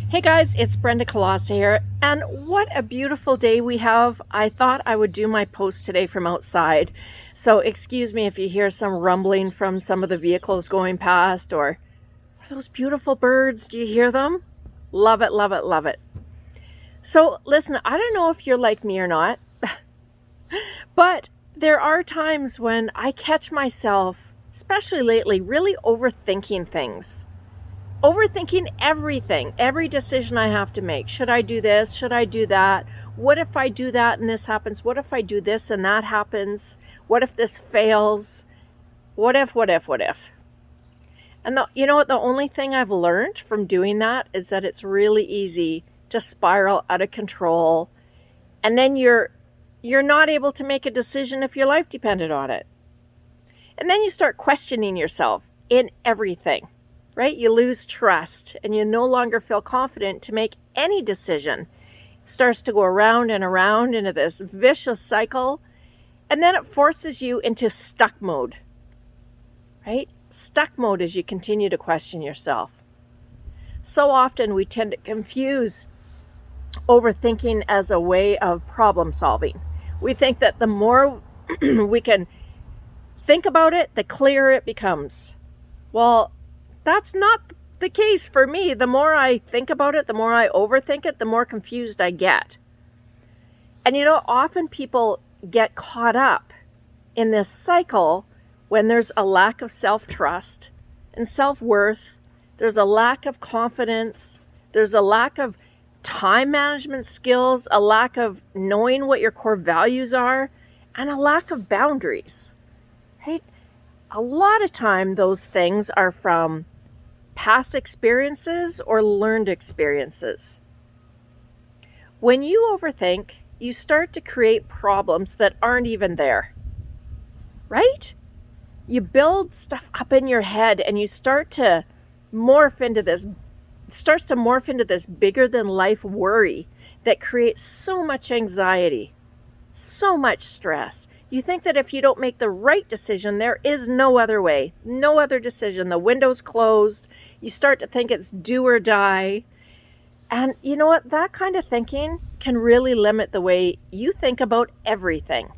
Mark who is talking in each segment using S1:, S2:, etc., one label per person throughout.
S1: Hey guys, it's Brenda Colossi here, and what a beautiful day we have. I thought I would do my post today from outside, so excuse me if you hear some rumbling from some of the vehicles going past, or are those beautiful birds? Do you hear them? Love it, love it, love it. So listen, I don't know if you're like me or not, but there are times when I catch myself, especially lately, really overthinking things. Overthinking everything, every decision I have to make. Should I do this? Should I do that? What if I do that and this happens? What if I do this and that happens? What if this fails? What if? And you know what? The only thing I've learned from doing that is that it's really easy to spiral out of control. And then you're not able to make a decision if your life depended on it. And then you start questioning yourself in everything. Right? You lose trust and you no longer feel confident to make any decision. It starts to go around and around into this vicious cycle, and then it forces you into stuck mode. Right? Stuck mode as you continue to question yourself. So often we tend to confuse overthinking as a way of problem solving. We think that the more we can think about it, the clearer it becomes. Well, that's not the case for me. The more I think about it, the more I overthink it, the more confused I get. And often people get caught up in this cycle when there's a lack of self-trust and self-worth. There's a lack of confidence. There's a lack of time management skills, a lack of knowing what your core values are, and a lack of boundaries, right? A lot of time those things are from past experiences or learned experiences. When you overthink, you start to create problems that aren't even there, right? You build stuff up in your head and you start to morph into this bigger than life worry that creates so much anxiety, so much stress. You think that if you don't make the right decision, there is no other way, no other decision. The window's closed. You start to think it's do or die. And you know what? That kind of thinking can really limit the way you think about everything.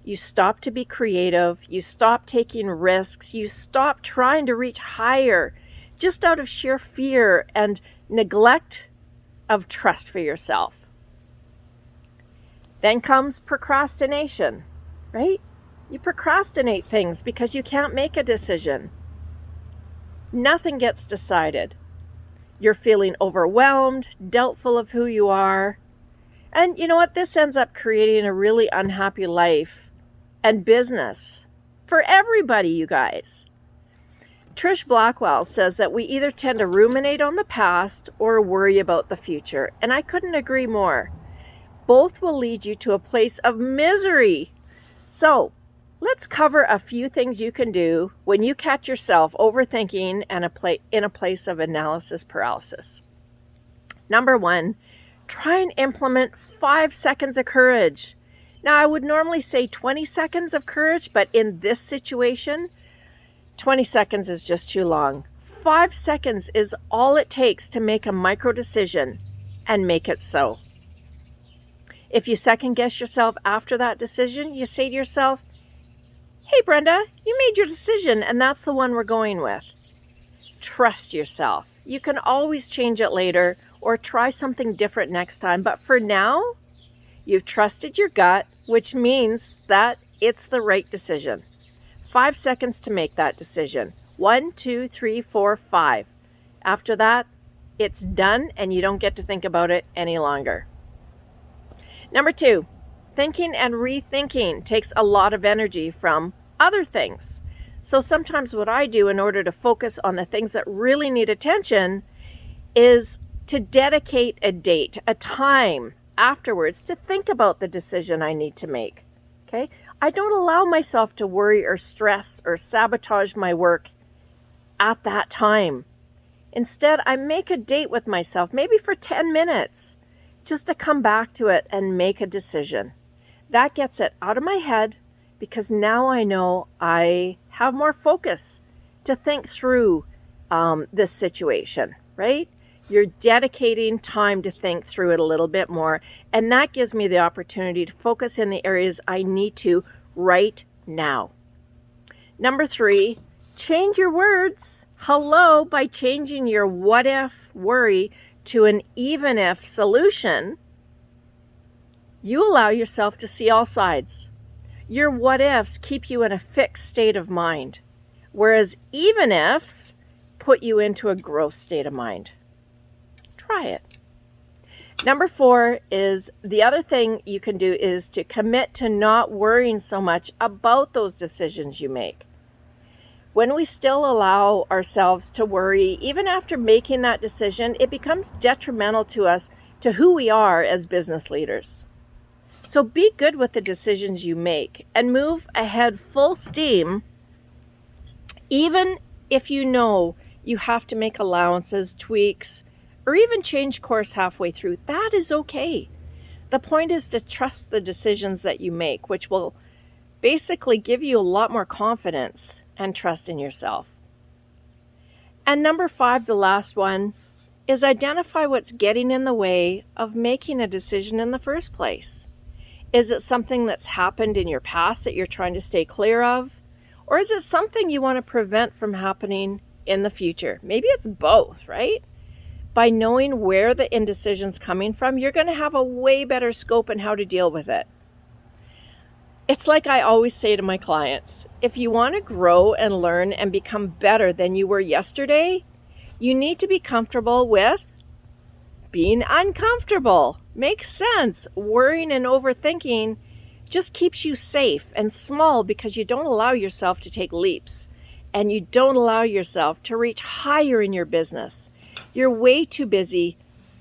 S1: You stop to be creative. You stop taking risks. You stop trying to reach higher just out of sheer fear and neglect of trust for yourself. Then comes procrastination, right? You procrastinate things because you can't make a decision. Nothing gets decided. You're feeling overwhelmed, doubtful of who you are. And you know what? This ends up creating a really unhappy life and business for everybody, you guys. Trish Blackwell says that we either tend to ruminate on the past or worry about the future. And I couldn't agree more. Both will lead you to a place of misery. So let's cover a few things you can do when you catch yourself overthinking and in a place of analysis paralysis. Number 1, try and implement 5 seconds of courage. Now, I would normally say 20 seconds of courage, but in this situation, 20 seconds is just too long. 5 seconds is all it takes to make a micro decision and make it so. If you second guess yourself after that decision, you say to yourself, hey Brenda, you made your decision and that's the one we're going with. Trust yourself. You can always change it later or try something different next time. But for now, you've trusted your gut, which means that it's the right decision. 5 seconds to make that decision. 1, 2, 3, 4, 5. After that, it's done and you don't get to think about it any longer. Number 2, thinking and rethinking takes a lot of energy from other things. So sometimes what I do in order to focus on the things that really need attention is to dedicate a date, a time afterwards to think about the decision I need to make. Okay? I don't allow myself to worry or stress or sabotage my work at that time. Instead, I make a date with myself, maybe for 10 minutes. Just to come back to it and make a decision. That gets it out of my head because now I know I have more focus to think through this situation, right? You're dedicating time to think through it a little bit more, and that gives me the opportunity to focus in the areas I need to right now. Number 3, change your words. Hello, by changing your what if worry to an even if solution, you allow yourself to see all sides. Your what ifs keep you in a fixed state of mind, whereas even ifs put you into a growth state of mind. Try it. Number 4 is the other thing you can do is to commit to not worrying so much about those decisions you make. When we still allow ourselves to worry, even after making that decision, it becomes detrimental to us, to who we are as business leaders. So be good with the decisions you make and move ahead full steam, even if you know you have to make allowances, tweaks, or even change course halfway through. That is okay. The point is to trust the decisions that you make, which will basically give you a lot more confidence and trust in yourself. And number 5, the last one, is identify what's getting in the way of making a decision in the first place. Is it something that's happened in your past that you're trying to stay clear of? Or is it something you want to prevent from happening in the future? Maybe it's both, right? By knowing where the indecision's coming from, you're going to have a way better scope in how to deal with it. It's like I always say to my clients, if you want to grow and learn and become better than you were yesterday, you need to be comfortable with being uncomfortable. Makes sense. Worrying and overthinking just keeps you safe and small because you don't allow yourself to take leaps and you don't allow yourself to reach higher in your business. You're way too busy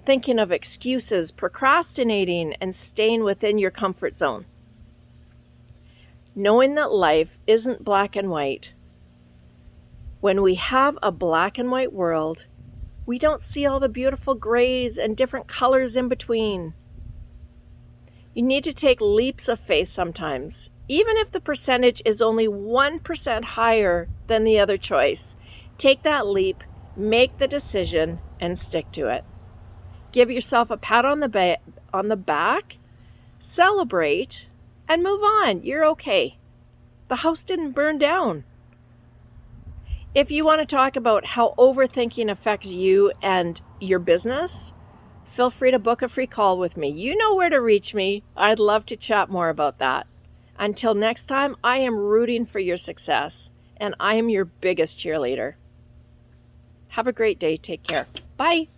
S1: thinking of excuses, procrastinating, and staying within your comfort zone. Knowing that life isn't black and white. When we have a black and white world, we don't see all the beautiful grays and different colors in between. You need to take leaps of faith sometimes, even if the percentage is only 1% higher than the other choice. Take that leap, make the decision, and stick to it. Give yourself a pat on the back, celebrate, and move on. You're okay. The house didn't burn down. If you want to talk about how overthinking affects you and your business, feel free to book a free call with me. You know where to reach me. I'd love to chat more about that. Until next time, I am rooting for your success, and I am your biggest cheerleader. Have a great day. Take care. Bye.